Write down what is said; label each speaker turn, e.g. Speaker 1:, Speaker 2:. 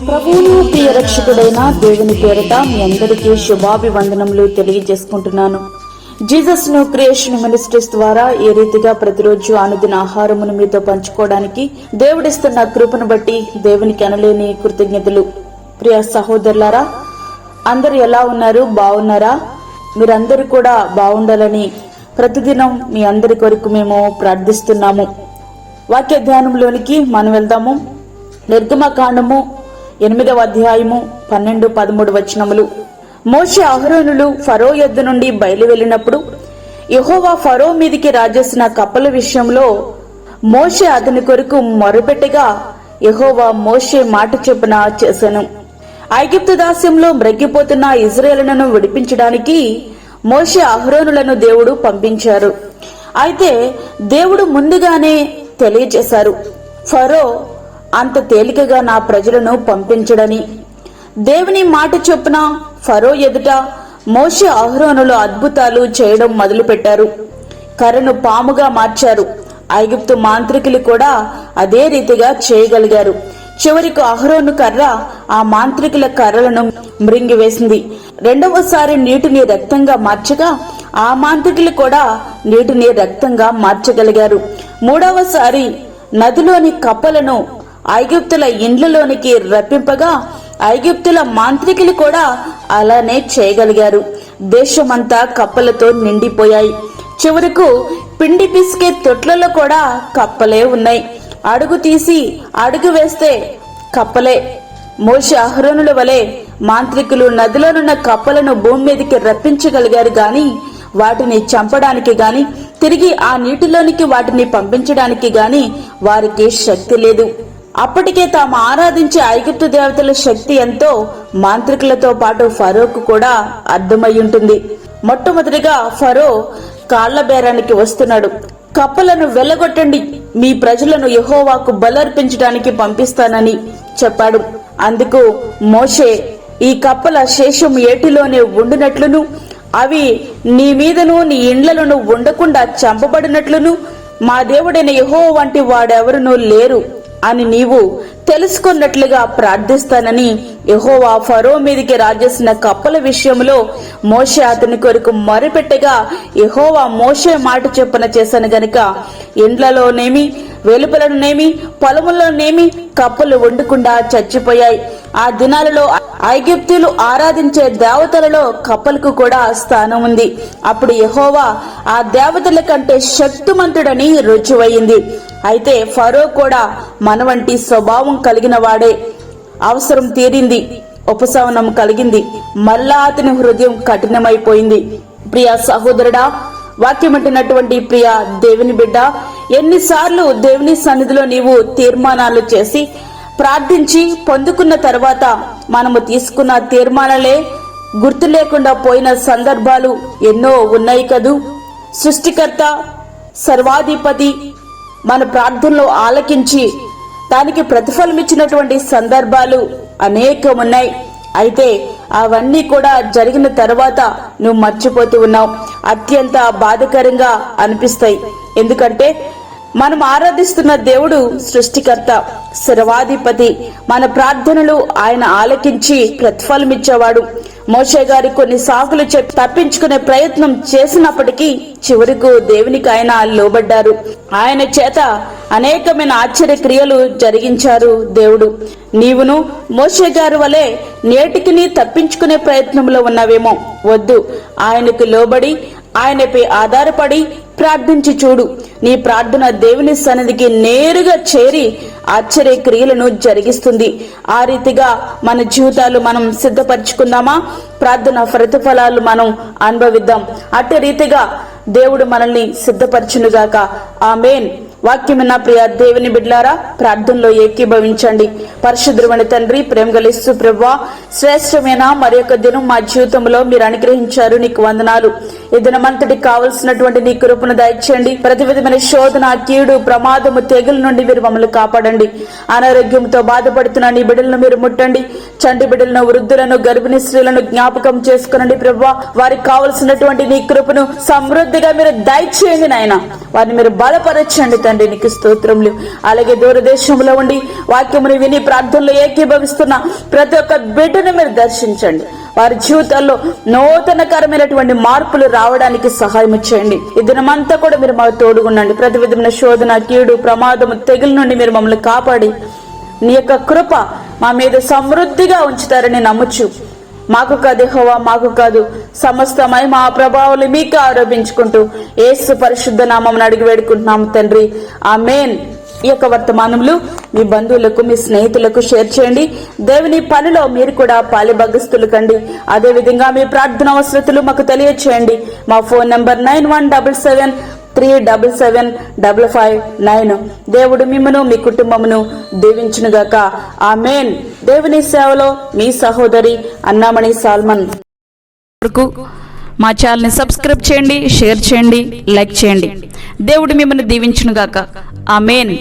Speaker 1: ప్రభువును ప్రియ రక్షకుడైన దేవుని పేరట మీ అందరికీ శుభాభివందనములు తెలియజేసుకుంటున్నాను. జీసస్ ను క్రియేషన్ మినిస్ట్రీస్ ద్వారా ఏ రీతిగా ప్రతిరోజు అనుదిన ఆహారమును మీతో పంచుకోవడానికి దేవుడిస్తున్న కృపను బట్టి దేవునికి అనలేని కృతజ్ఞతలు. ప్రియ సహోదరులారా, అందరు ఎలా ఉన్నారు? బాగున్నారా? మీరందరూ కూడా బాగుండాలని ప్రతిదినం మీ అందరి కొరకు మేము ప్రార్థిస్తున్నాము. వాక్య ధ్యానంలోనికి మనం వెళ్దాము. నిర్గమకాండము 8వ అధ్యాయము 12-13 వచనములు. మోషే అహరోనులు ఫరో యొద్ద నుండి బయలు వెళ్ళినప్పుడు యెహోవా ఫరో మీదికి రాజేసిన కప్పల విషయంలో మోషే అతని కొరకు మొరపెట్టగా యెహోవా మోషే మాట చొప్పున చేసెను. ఐగుప్తు దాస్యంలో మ్రగ్గిపోతున్న ఇశ్రాయేలును విడిపించడానికి మోషే అహరోనులను దేవుడు పంపించారు. అయితే దేవుడు ముందుగానే తెలియజేశారు, ఫరో అంత తేలికగా నా ప్రజలను పంపించడని. దేవుని మాట చొప్పున ఫరో ఎదుట మోషే అహరోనులు అద్భుతాలు చేయడం మొదలుపెట్టారు. కర్రను పాముగా మార్చారు. ఐగుప్తు మాంత్రికులు కూడా అదే రీతిగా చేయగలిగారు. చివరికి అహరోను కర్ర ఆ మాంత్రికుల కర్రలను మృంగివేసింది. రెండవసారి నీటిని రక్తంగా మార్చగా ఆ మాంత్రికులు కూడా నీటిని రక్తంగా మార్చగలిగారు. మూడవసారి నదిలోని కప్పలను ఐగుప్తుల ఇండ్లలోనికి రప్పింపగా ఐగుప్తుల మాంత్రికులు కూడా అలానే చేయగలిగారు. దేశమంతా కప్పలతో నిండిపోయాయి. చివరకు పిండి పిసికే తొట్లలో కూడా కప్పలే ఉన్నాయి. అడుగు తీసి అడుగు వేస్తే కప్పలే. మోషే అహరోనుల వలె మాంత్రికులు నదిలోనున్న కప్పలను భూమి మీదకి రప్పించగలిగారు గాని వాటిని చంపడానికి గాని తిరిగి ఆ నీటిలోనికి వాటిని పంపించడానికి గాని వారికి శక్తి లేదు. అప్పటికే తాము ఆరాధించే ఐగుప్తు దేవతల శక్తి ఎంతో మాంత్రికులతో పాటు ఫరోకు కూడా అర్థమై ఉంటుంది. మొట్టమొదటిగా ఫరో కాళ్ల బేరానికి వస్తున్నాడు. కప్పలను వెళ్లగొట్టండి, మీ ప్రజలను యెహోవాకు బలర్పించడానికి పంపిస్తానని చెప్పాడు. అందుకు మోషే, ఈ కప్పల శేషం ఏటిలోనే ఉండునట్లును అవి నీ మీదను నీ ఇండ్లను ఉండకుండా చంపబడినట్లును మా దేవుడైన యెహోవా వంటి వాడెవరునూ లేరు అని నీవు తెలుసుకున్నట్లుగా ప్రార్థిస్తానని యెహోవా ఫరో మీదికి రాజేసిన కప్పల విషయంలో మోషే అతని కొరకు మొరపెట్టగా యెహోవా మోషే మాట చొప్పున చేశాను గనుక ఇండ్లలోనేమి వెలుపలనేమి పొలములోనేమి కప్పలు వండకుండా చచ్చిపోయాయి. ఆ దినాలలో ఐగుప్తీయులు ఆరాధించే దేవతలలో కప్పలకు కూడా స్థానం ఉంది. అప్పుడు యెహోవా ఆ దేవతల కంటే శక్తిమంతుడని రుజువయింది. అయితే ఫరో కూడా మన వంటి స్వభావం కలిగిన వాడే. అవసరం తీరింది, ఉపశమనం కలిగింది, మళ్ళా అతని హృదయం కఠినమైపోయింది. ప్రియ సహోదరుడా, వాక్యమంటున్నటువంటి ప్రియ దేవుని బిడ్డ, ఎన్నిసార్లు దేవుని సన్నిధిలో నీవు తీర్మానాలు చేసి ప్రార్థించి పొందుకున్న తర్వాత మనము తీసుకున్న తీర్మానాలే గుర్తు లేకుండా పోయిన సందర్భాలు ఎన్నో ఉన్నాయి కదూ. సృష్టికర్త సర్వాధిపతి మన ప్రార్థనలో ఆలకించి దానికి ప్రతిఫలం ఇచ్చినటువంటి సందర్భాలు అనేకం ఉన్నాయి. అయితే అవన్నీ కూడా జరిగిన తర్వాత నువ్వు మర్చిపోతూ ఉన్నావు. అత్యంత బాధకరంగా అనిపిస్తాయి. ఎందుకంటే మనం ఆరాధిస్తున్న దేవుడు సృష్టికర్త, సర్వాధిపతి. మన ప్రార్థనలు ఆయన ఆలకించి ప్రతిఫలం ఇచ్చేవాడు. మోషే గారి కొన్ని సాకులు చెప్పి తప్పించుకునే ప్రయత్నం చేసినప్పటికీ చివరకు దేవునికి ఆయన లోబడ్డారు. ఆయన చేత అనేకమైన ఆశ్చర్య క్రియలు జరిగించారు దేవుడు. నీవును మోషే గారి వలె నేటికి తప్పించుకునే ప్రయత్నంలో ఉన్నావేమో. వద్దు, ఆయనకు లోబడి ఆయనపై ఆధారపడి ప్రార్థించి చూడు. నీ ప్రార్థన దేవుని సన్నిధికి నేరుగా చేరి ఆశ్చర్య క్రియలను జరిగిస్తుంది. ఆ రీతిగా మన జీవితాలు మనం సిద్ధపరచుకుందామా? ప్రార్థన ప్రతిఫలాలు మనం అనుభవిద్దాం. అట్టి రీతిగా దేవుడు మనల్ని సిద్ధపరచునుగాక. ఆమేన్. వాక్యమైన ప్రియ దేవుని బిడ్లారా, ప్రార్థనలో ఏకీభవించండి. పరిశుద్ధమైన తండ్రి, ప్రేమగల యేసు ప్రభువా, శ్రేష్టమైన మరి యొక్క దినం మా జీవితంలో మీరు అనుగ్రహించారు. నీకు వందనాలు. ఈ దినమంతటికి కావలసినటువంటి నీ కృపను దయచేయండి. ప్రతి విధమైన శోధన, కీడు, ప్రమాదము, తెగుల నుండి మీరు మమ్మల్ని కాపాడండి. అనారోగ్యంతో బాధపడుతున్న నీ బిడ్డలను మీరు ముట్టండి. చంటి బిడ్డలను, వృద్ధులను, గర్భిణీ స్త్రీలను జ్ఞాపకం చేసుకునండి ప్రభువా. వారికి కావలసినటువంటి నీ కృపను సమృద్ధిగా మీరు దయచేయండి నాయన. వారిని మీరు బలపరచండి తండ్రి, నీకు స్తోత్రములు. అలాగే దూరదేశంలో ఉండి వాక్యమును విని ప్రార్థనలో ఏకీభవిస్తున్న ప్రతి ఒక్క బిడ్డను మీరు దర్శించండి. వారి జీవితాల్లో నూతనకరమైనటువంటి మార్పులు రావడానికి సహాయం చేయండి. ఈ దినమంతా కూడా మీరు మాకు తోడుగుండండి. ప్రతి విధమైన శోధన, కీడు, ప్రమాదము, తెగుల నుండి మీరు మమ్మల్ని కాపాడి నీ యొక్క కృప మా మీద సమృద్ధిగా ఉంచుతారని నమ్ముచు, మాకు కాదు యెహోవా, మాకు కాదు, సమస్తమై మా ప్రభావాలు మీకు ఆరోపించుకుంటూ యేసు పరిశుద్ధ నామమున అడిగి వేడుకుంటున్నాము తండ్రి, ఆమేన్. ఈ యొక్క వర్తమానములు మీ బంధువులకు, మీ స్నేహితులకు షేర్ చేయండి. దేవుని పనిలో మీరు కూడా పాలిభాగస్తులు కండి. అదేవిధంగా మీ ప్రార్థన అవసరతలు మాకు తెలియచేయండి. మా ఫోన్ నంబర్ 9177377559. దేవుడు మిమ్మను, మీ కుటుంబమును దీవించునుగాక. ఆమేన్. దేవుని సేవలో మీ సహోదరి అన్నామణి సాల్మన్. మా ఛానల్ని సబ్స్క్రైబ్ చేయండి, షేర్ చేయండి, లైక్ చేయండి. దేవుడు మిమ్మల్ని దీవించునుగాక. ఆమేన్.